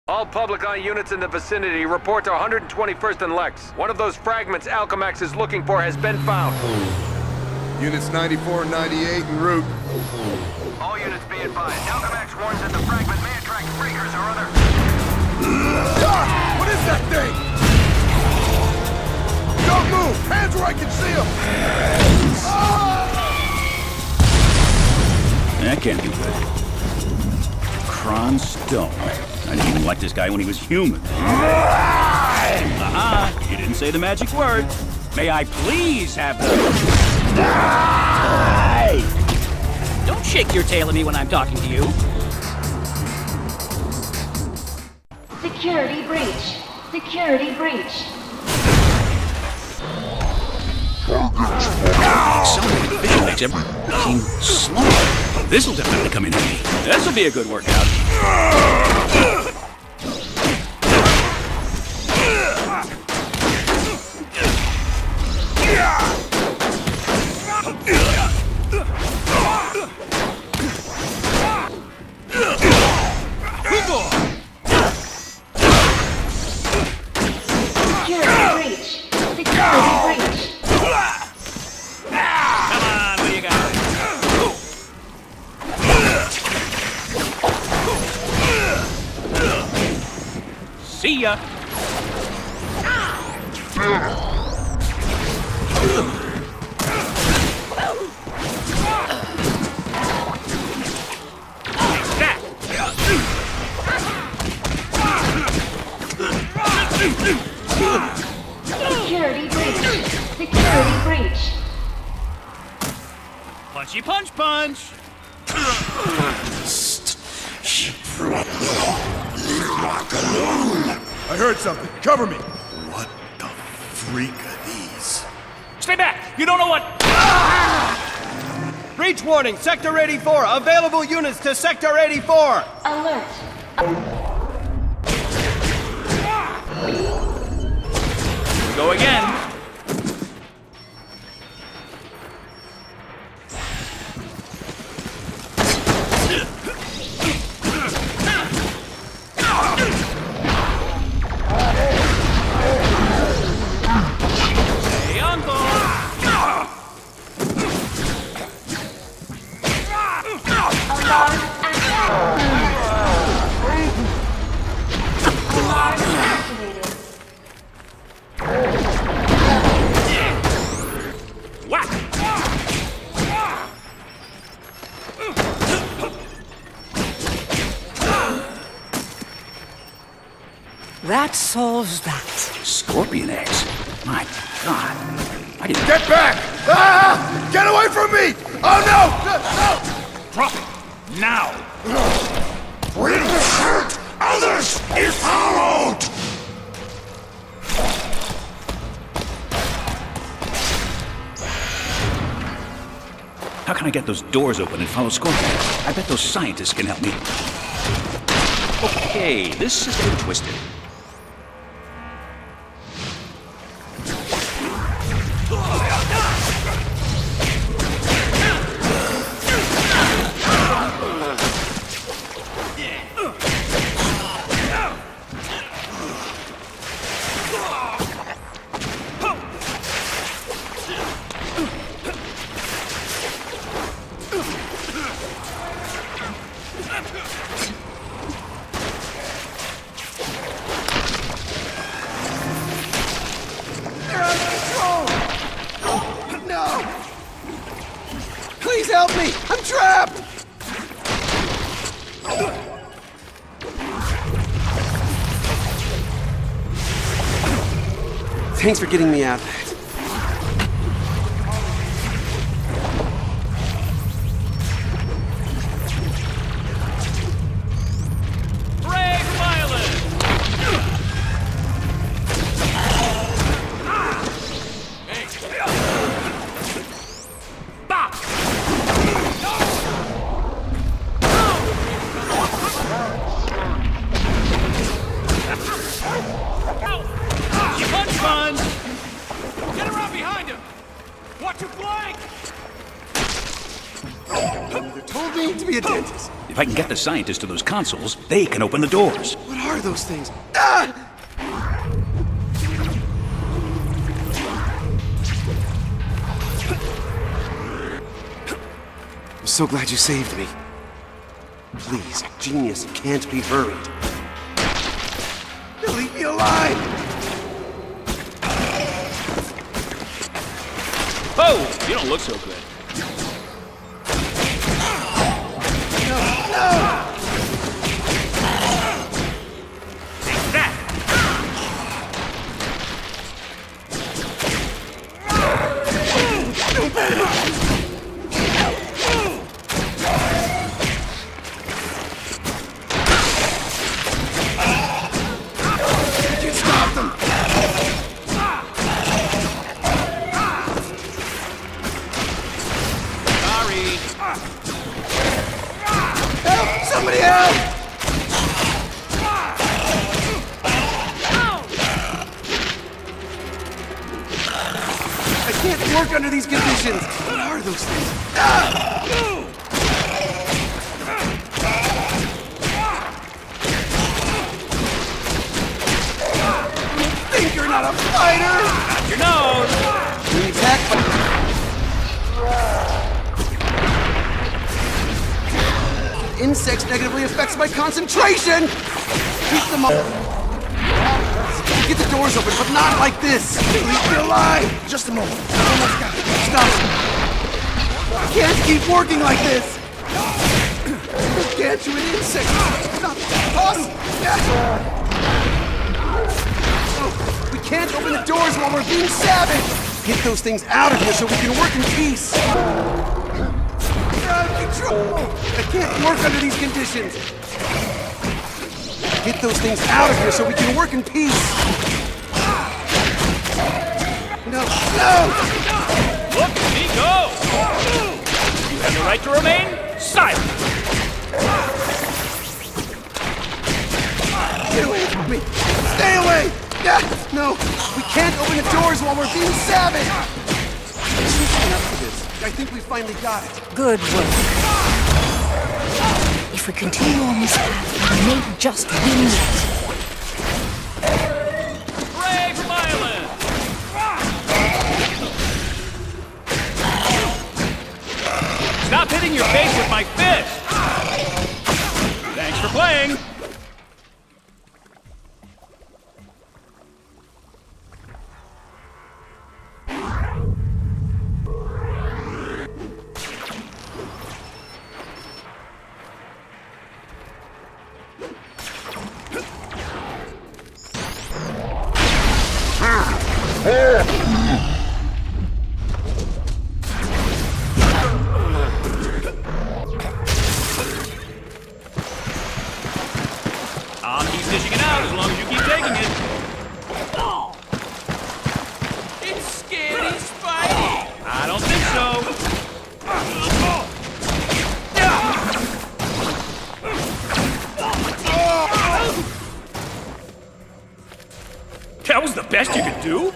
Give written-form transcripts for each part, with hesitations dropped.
All public eye units in the vicinity report to 121st and Lex. One of those fragments Alchemax is looking for has been found. Units 94 and 98 en route. All units be advised. Alchemax warns that the fragment may attract freakers or other... Ah! What is that thing? Don't move! Hands where I can see them! That can't be good. Kron Stone. I didn't even like this guy when he was human. You didn't say the magic word. May I please have the... Don't shake your tail at me when I'm talking to you. Security breach. Security breach. Accelerated vision makes everything slow. This'll definitely come in handy. This'll be a good workout. See ya! Security breach. Security breach. Punchy punch punch! I heard something. Cover me! What the freak are these? Stay back! You don't know what... Breach warning, Sector 84. Available units to Sector 84. Alert. Go again. Hey, Uncle! Alarm activated. Alarm activated. Whack! That solves that. Scorpion eggs. My God. I didn't... Get back! Ah! Get away from me! Oh no! No! Drop it! Now! We hurt others is followed! How can I get those doors open and follow Scorpion? I bet those scientists can help me. Okay, this is getting twisted. Please help me! I'm trapped! Thanks for getting me out of that. Brave Violet! Bop! Punch punch! Get around behind him! Watch your flank! You told me to be a dentist. If I can get the scientists to those consoles, they can open the doors. What are those things? Ah! I'm so glad you saved me. Please, genius can't be hurried. Leave me alive! Oh, you don't look so good. No! Take that! You stop them! Sorry. Help! Somebody help! I can't work under these conditions! What are those things? Ah! You think you're not a fighter? Not your nose! The attack insects negatively affects my concentration! Keep them up! Get the doors open, but not like this! Leave me alive! Just a moment. Almost got it. Stop! I can't keep working like this! Gargantuan insects! Not us! Oh, we can't open the doors while we're being savage! Get those things out of here so we can work in peace! I can't work under these conditions! Get those things out of here so we can work in peace! No, no! Look at me go! You have the right to remain silent! Get away from me! Stay away! No! We can't open the doors while we're being savage! Enough of this. I think we finally got it. Good work. If we continue on this path, we may just win yet. Hooray for violence! Stop hitting your face with my fist! Thanks for playing! I'll keep dishing it out as long as you keep taking it. Oh. It's scary Spidey. I don't think so. That was the best you could do?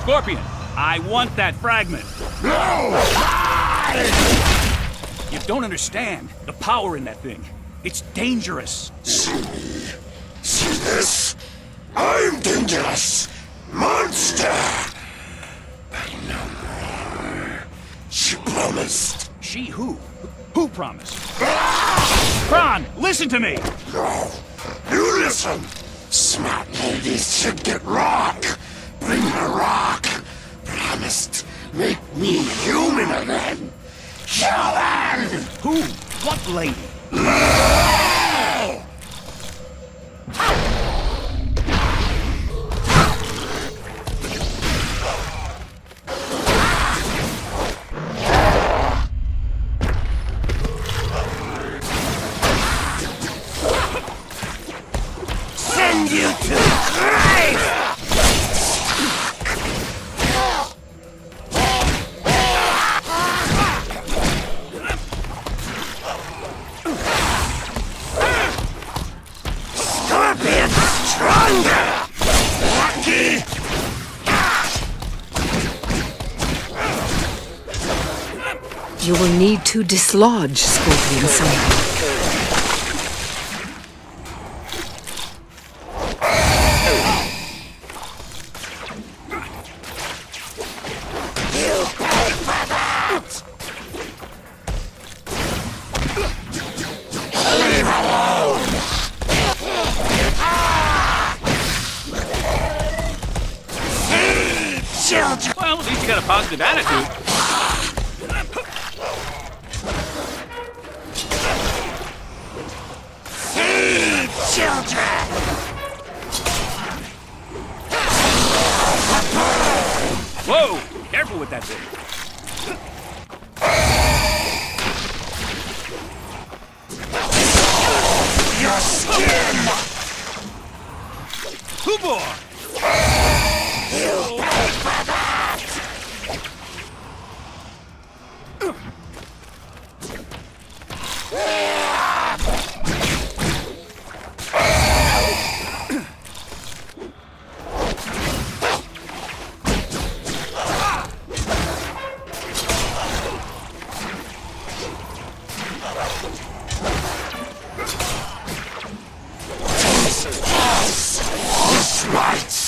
Scorpion, I want that fragment. No! You don't understand the power in that thing. It's dangerous. See this? I'm dangerous! Monster! But no more. She promised. She who? Who promised? Kron, listen to me! No. You listen! Smart ladies should get rock! Bring the rock! Promised. Make me human again! Human! Who? What lady? Send you to the grave! Thunder! Lucky! You will need to dislodge Scorpion somehow. You pay for that! Leave alone! Feed children! Well, at least you got a positive attitude. Feed children! Whoa! Careful with that thing. Your skin! Hoo-boy! You pay for that!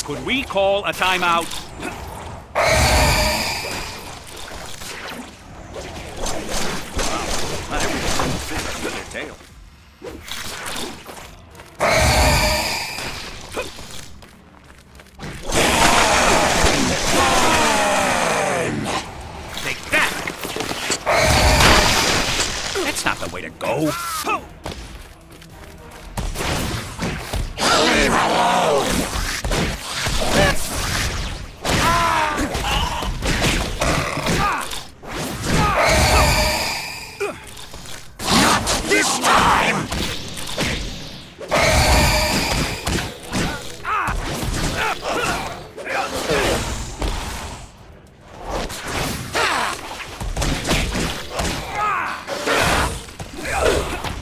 Could we call a timeout? Not everything fits with their tail. Take that! That's not the way to go. Leave alone! Not this time!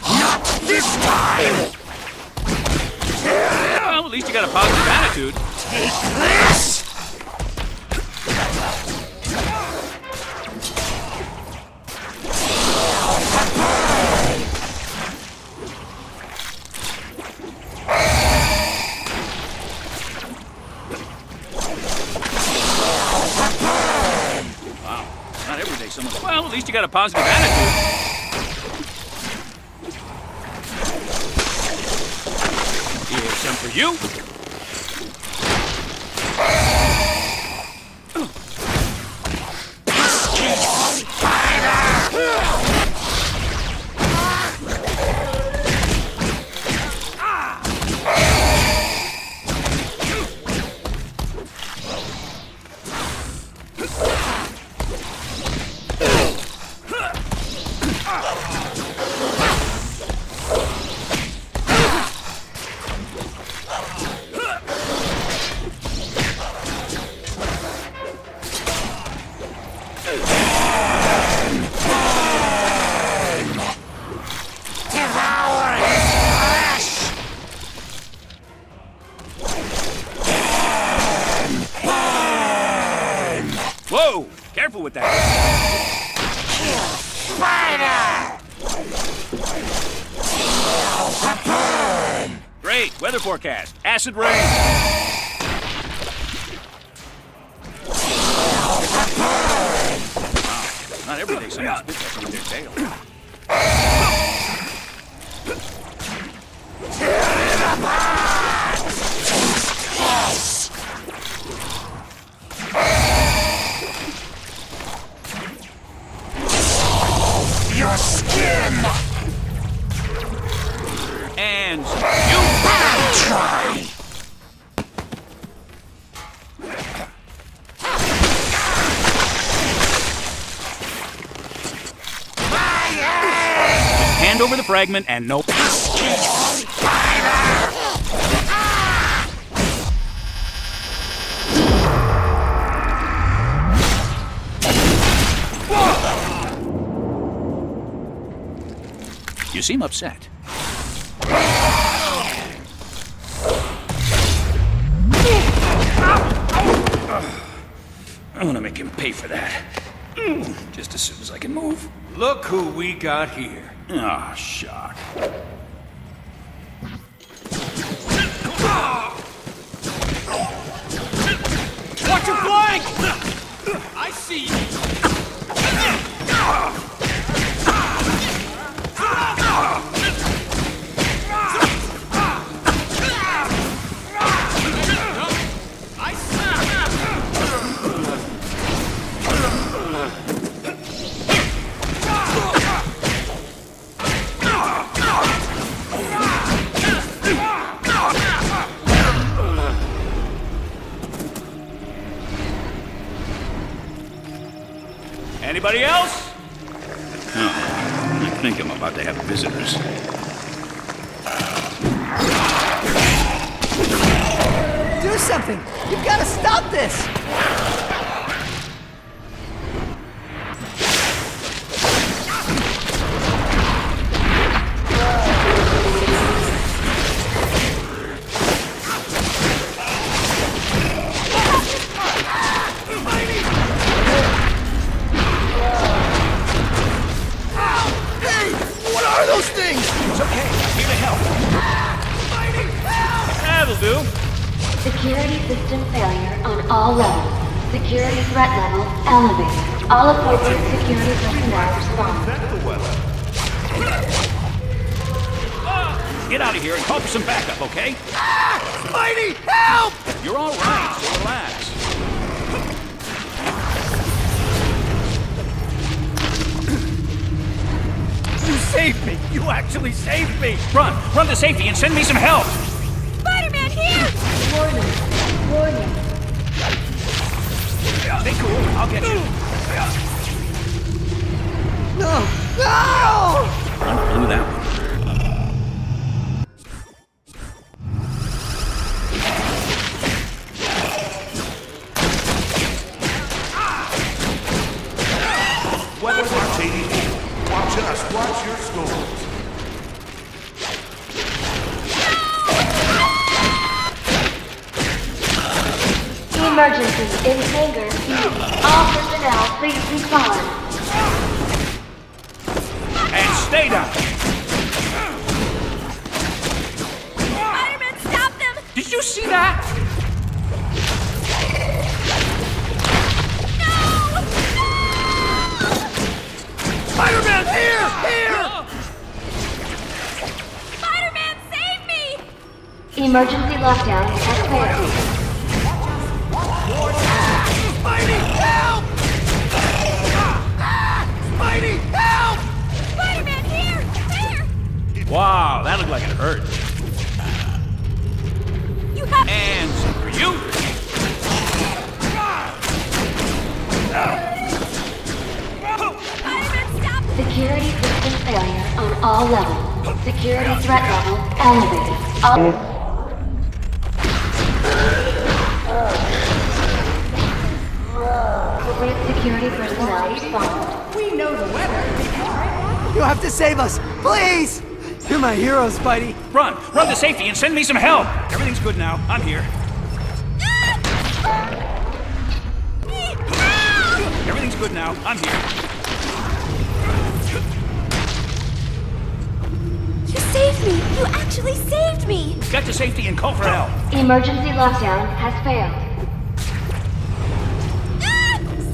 Not this time! Well, at least you got a positive attitude. Take this! Wow, not every day someone... Well, at least you got a positive attitude. Here's some for you. Devour his flesh! Whoa! Careful with that. Spider! Great. Weather forecast. Acid rain. Wow. Not every day someone spits that thing with their tail. Your skin! And you... Bad try! Hand over the fragment and no... You seem upset. I'm gonna make him pay for that. Just as soon as I can move. Look who we got here. Ah, shock. Watch your flank! I see you! Anybody else? Oh, I think I'm about to have visitors. Do something! You've got to stop this! That'll do. Security system failure on all levels. Security threat level elevated. All appropriate security personnel respond. Get out of here and call for some backup, okay? Spidey, help! You're all right, so relax. You saved me! You actually saved me! Run to safety and send me some help! Spider-Man here! Warning. Stay cool, I'll get you. No! No! Blew that one. Watch us, watch your scores. Emergency in hangar B. All personnel, please respond. And stay down! Spider-Man, stop them! Did you see that? Spider-Man, here! Here! Spider-Man, save me! Emergency lockdown has failed. Spidey, help! Spidey, help! Spider-Man, here! Wow, that looked like it hurt. You have And some for you. Spider-Man, stop! Security system failure on all levels. Security threat level elevated. All appropriate security personnel respond. We know the weather. You have to save us, please! You're my hero, Spidey. Run to safety and send me some help. Everything's good now. I'm here. Everything's good now. I'm here. You saved me! You actually saved me! Get to safety and call for help. Emergency lockdown has failed.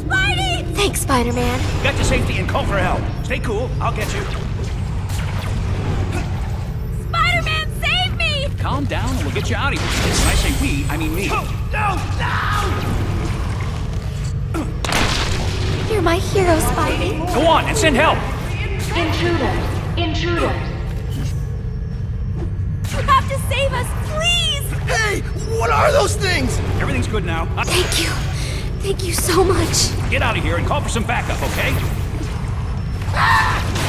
Spidey! Thanks, Spider-Man. Get to safety and call for help. Stay cool. I'll get you. Spider-Man, save me! Calm down and we'll get you out of here. When I say we, I mean me. You're my hero, Spidey. Go on and send help. Intruders. You have to save us, please! Hey, what are those things? Everything's good now. Thank you. Thank you so much. Get out of here and call for some backup, okay?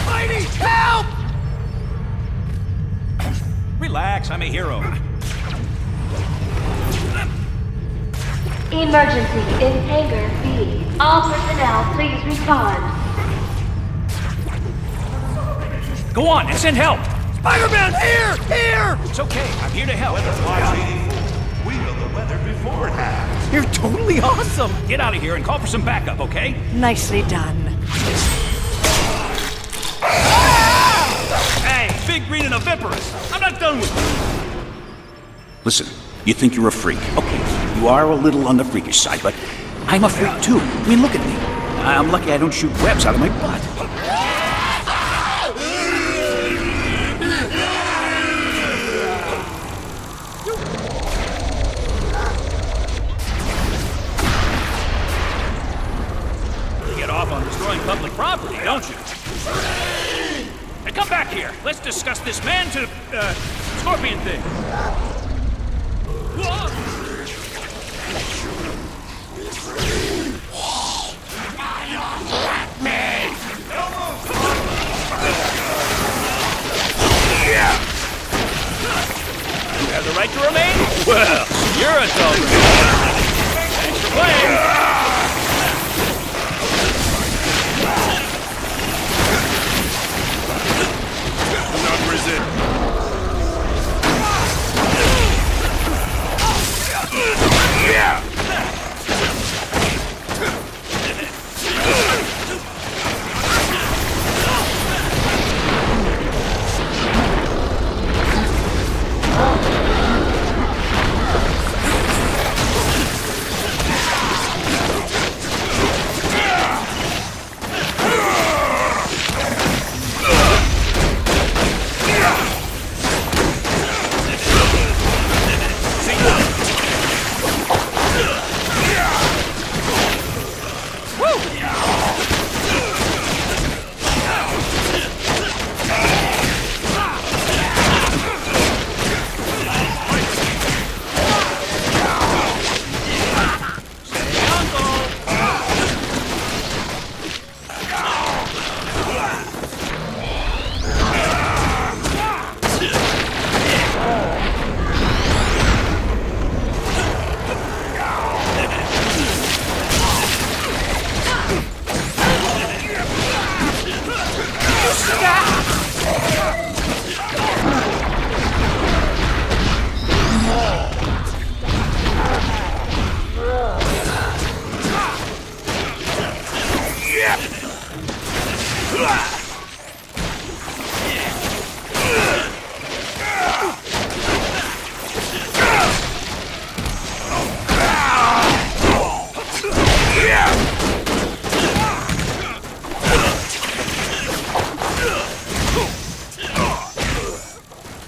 Spidey, help! Relax, I'm a hero. Emergency in hangar B. All personnel, please respond. Go on and send help. Spider-Man, here! Here! It's okay, I'm here to help. Watch 84. We know the weather before it happens. You're totally awesome! Get out of here and call for some backup, okay? Nicely done. Hey, big green and oviparous! I'm not done with you! Listen, you think you're a freak. Okay, you are a little on the freakish side, but I'm a freak too. I mean, look at me. I'm lucky I don't shoot webs out of my butt. You get off on destroying public property, don't you? Hey, come back here. Let's discuss this man-to-scorpion thing. You have the right to remain? Well, you're a dull. Thanks for playing. Do not resist.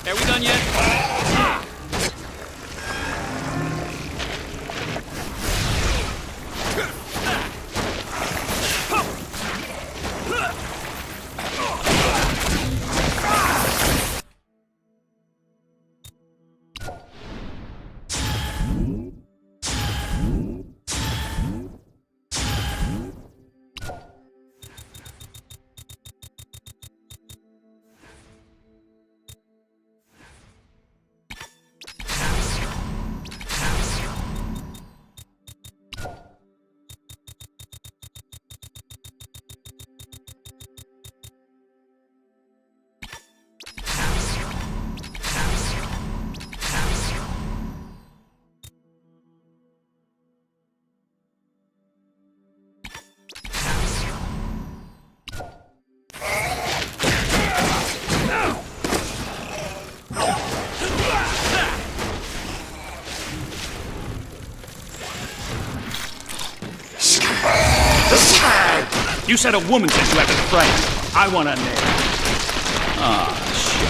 Are we done yet? You said a woman sent you after the frame. I want a name. Ah, shit.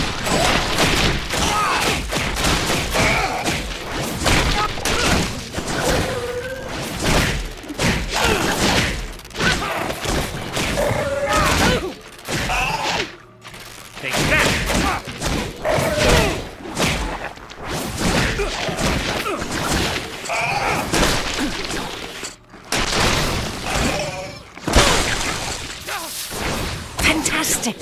Take that! Fantastic.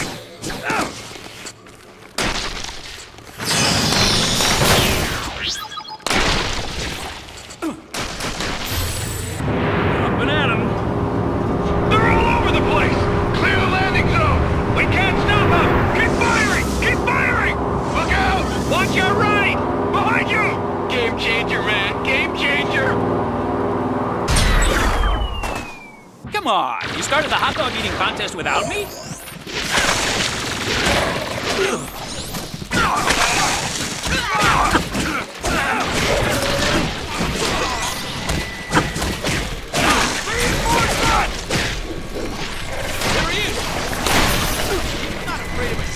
contest without me?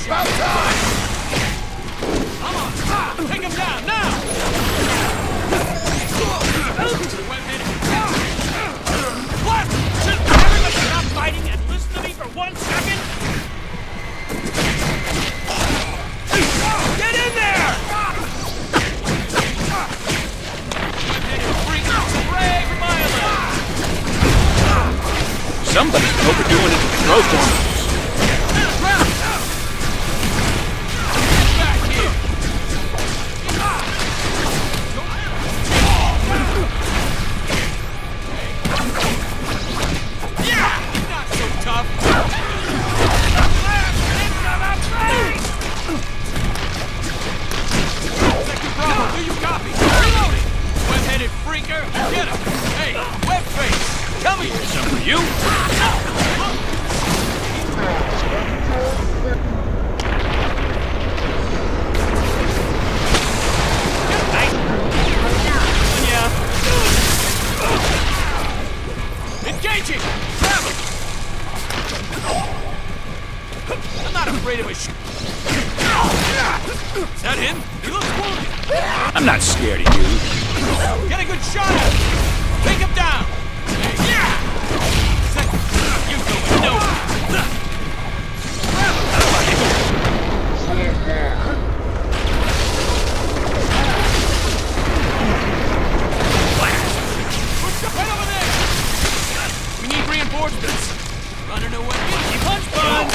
About time! Come on! Take him down, now! What? Should everybody stop fighting and listen to me for 1 second? Get in there! Somebody's been overdoing it with the growth hormones. You? Engaging! Grab him! I'm not afraid of a sh... Is that him? He looks wounded! I'm not scared of you. Get a good shot at him! Take him down! You go nowhere! Right over there! We need reinforcements! Running away! Punch bun!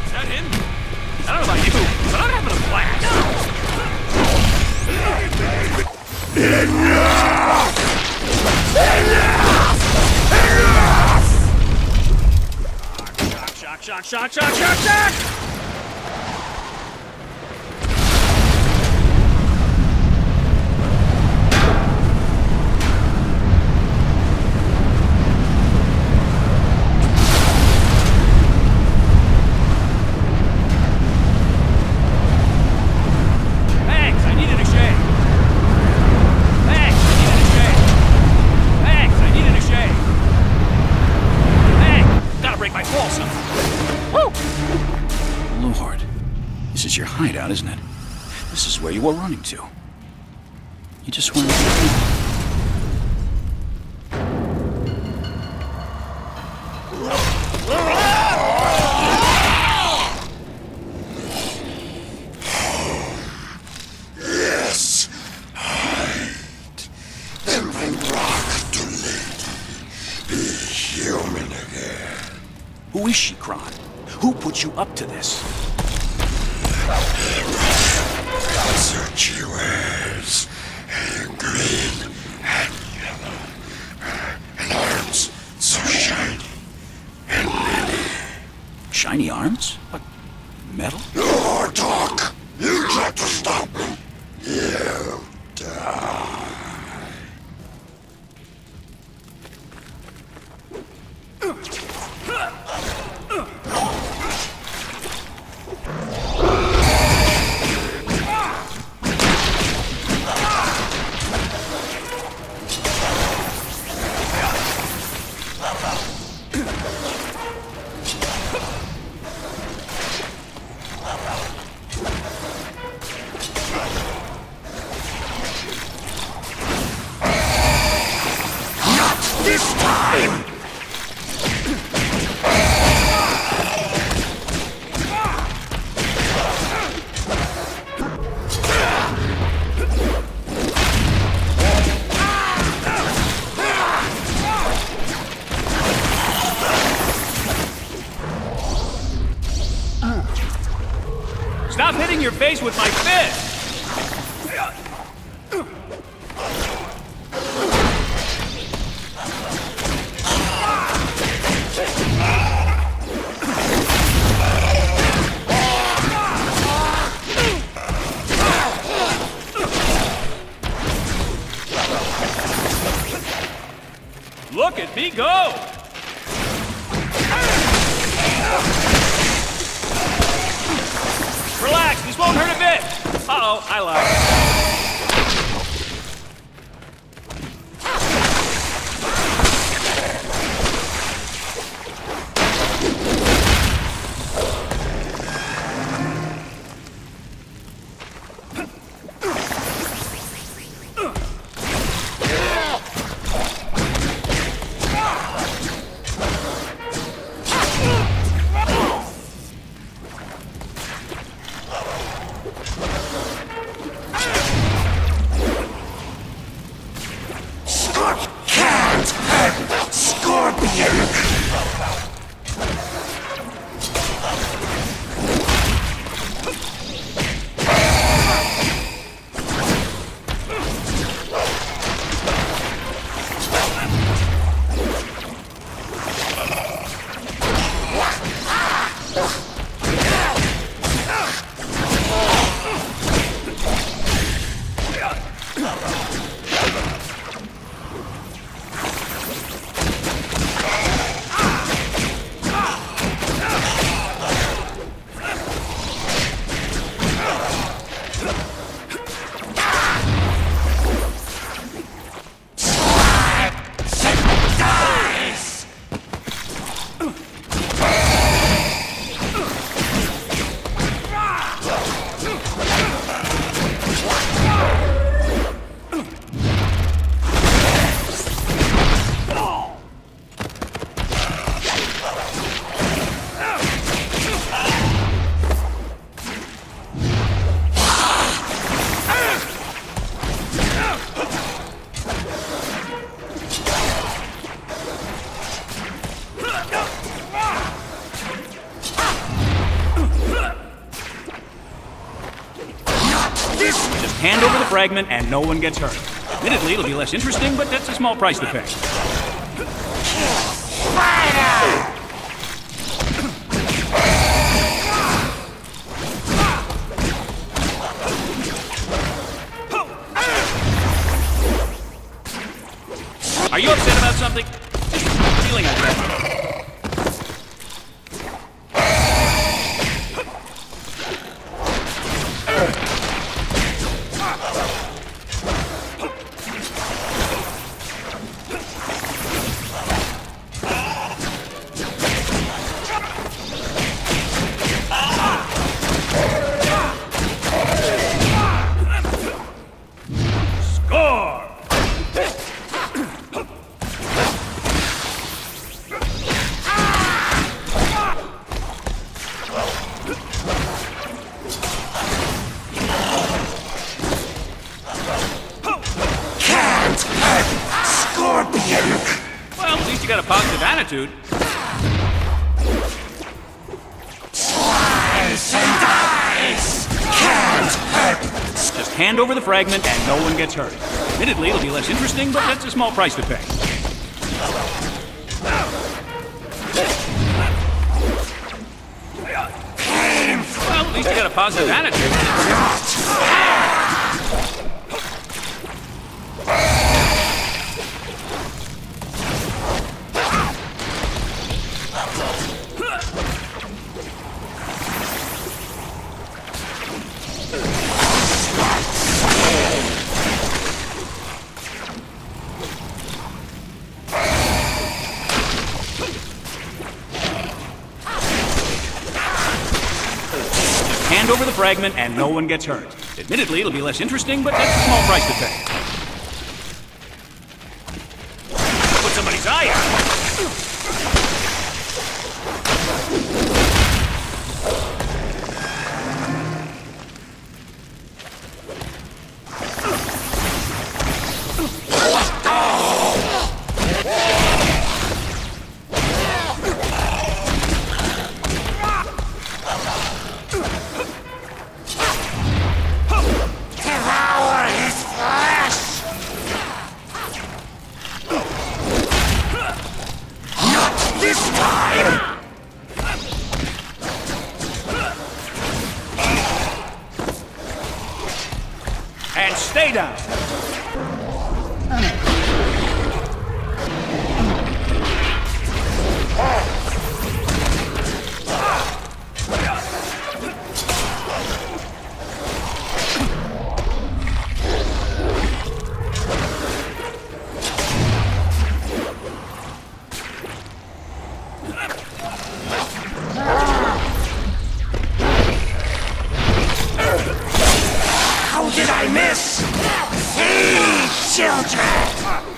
Is that him? I don't know about you, but I'm having a blast! Shock! Thanks, I needed a shave. Thanks, I needed a shave. Thanks, gotta break my fall somehow. Woo! Lord, this is your hideout, isn't it? This is where you were running to. You just wanted to... Yes, hide. Then bring rock to lady. Be human again. Who is she, Kron? Who put you up to this? Such she wears. Green and yellow. And arms so shiny. And many. Shiny arms? What? Metal? No more talk. You try to stop me. You die. This time! Stop hitting your face with my fist! go! Relax, this won't hurt a bit. Uh-oh, I lied. Hand over the fragment and no one gets hurt. Admittedly, it'll be less interesting, but that's a small price to pay. Are you upset about something? Just a feeling I get. Well, at least you got a positive attitude. Just hand over the fragment and no one gets hurt. Admittedly, it'll be less interesting, but that's a small price to pay. Well, at least you got a positive attitude. Hand over the fragment and no one gets hurt. Admittedly, it'll be less interesting, but that's a small price to pay. Put somebody's eye out. And stay down. How did I miss? Feed children!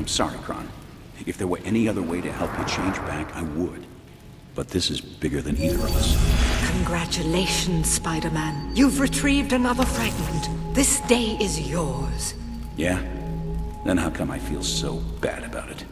Sorry, Kron. If there were any other way to help you change back, I would. But this is bigger than either of us. Congratulations, Spider-Man. You've retrieved another fragment. This day is yours. Yeah? Then how come I feel so bad about it?